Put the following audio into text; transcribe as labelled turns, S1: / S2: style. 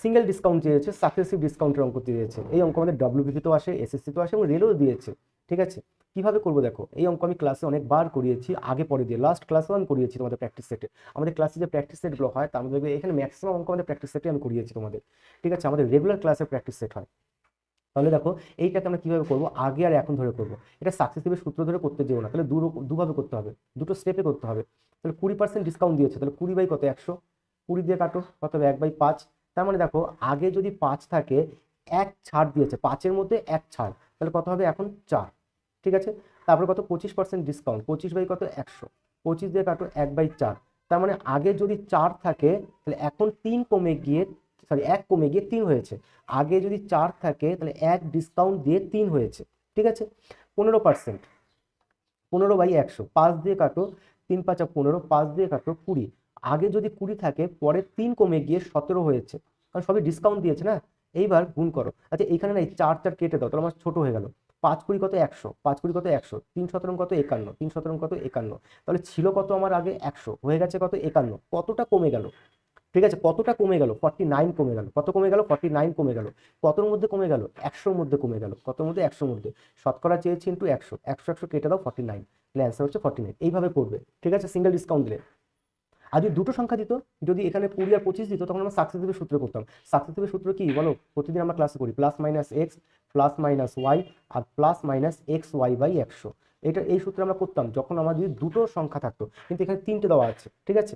S1: Single discount চেয়েছে, successive ডিসকাউন্টের অঙ্ক দিয়েছে। এই অঙ্ক আমাদের ডব্লিউবিপিতেও আসে, এসএসসিতেও আসে এবং রেলেও দিয়েছে। ঠিক আছে, কিভাবে করবো দেখো, এই অঙ্ক আমি ক্লাসে অনেকবার করিয়েছি, আগে পরে দিয়ে লাস্ট ক্লাসেও আমি করিয়েছি তোমাদের প্র্যাকটিস সেটে। আমাদের ক্লাসে যে প্র্যাকটিস সেটগুলো হয় তার মধ্যে এখানে ম্যাক্সিমাম অঙ্ক আমাদের প্র্যাকটিস সেটে আমি করিয়েছি তোমাদের। ঠিক আছে, আমাদের রেগুলার ক্লাসের প্র্যাকটিস সেট হয়। তাহলে দেখো এইটাকে আমরা কিভাবে করবো, আগে আর এখন ধরে করবো। এটা সাকসেসিভের সূত্র ধরে করতে যেও না, তাহলে দুভাবে করতে হবে, দুটো স্টেপে করতে হবে। তাহলে 20% ডিসকাউন্ট দিয়েছে, তাহলে 20 বাই কত, 100, 20 দিয়ে কাটো, কত হবে 1/5। তার মানে দেখো আগে যদি 5 থাকে, এক ছাড় দিয়েছে, 5-এর মধ্যে এক ছাড়, তাহলে কত হবে এখন 4। ঠিক আছে, তারপরে কত 25% ডিসকাউন্ট, 25 বাই কত 100, 25 দিয়ে কাটো 1/4। তার মানে আগে যদি 4 থাকে তাহলে এখন 3 কমে গিয়ে, সরি 1 কমে গিয়ে 3 হয়েছে। আগে যদি 4 থাকে তাহলে 1 ডিসকাউন্ট দিয়ে 3 হয়েছে। ঠিক আছে, 15%, 15/100, 5 দিয়ে কাটো, 3×5 = 15, 5 দিয়ে কাটো 20। আগে যদি 20 থাকে, পরে 3 কমে গিয়ে 17 হয়েছে, কারণ সবই ডিসকাউন্ট দিয়েছে না। এইবার গুণ করো। আচ্ছা এইখানে না এই 4 4 কেটে দাও, তাহলে আমার ছোট হয়ে গেল। 5×20 কত 100, 5×20 কত 100, 3×17 কত 51, 3×17 কত 51। তাহলে ছিল কত আমার আগে 100, হয়ে গেছে কত 51, কতটা কমে গেল। ঠিক আছে, কতটা কমে গেল, 49 কমে গেল। কত কমে গেল, 49 কমে গেল। কতর মধ্যে কমে গেল, 100-র মধ্যে কমে গেল। কতর মধ্যে, 100-র মধ্যে। শতকরা চেয়েছি ইন্টু 100, 100 100 কেটে দাও 49, তাহলে অ্যান্সার হচ্ছে 49। এইভাবে করবে। ঠিক আছে, সিঙ্গেল ডিসকাউন্ট দিলে। আর যদি দুটো সংখ্যা দিত, যদি এখানে 20 আর 25 দিত, তখন আমরা সাকসেসিভের সূত্র করতাম। সাকসেসিভের সূত্র কি বলো, প্রতিদিন আমরা ক্লাসে করি, +-x +-y আর +-xy/100। এটা এই সূত্রে আমরা করতাম যখন আমার যদি দুটো সংখ্যা থাকতো, কিন্তু এখানে তিনটে দেওয়া আছে। ঠিক আছে,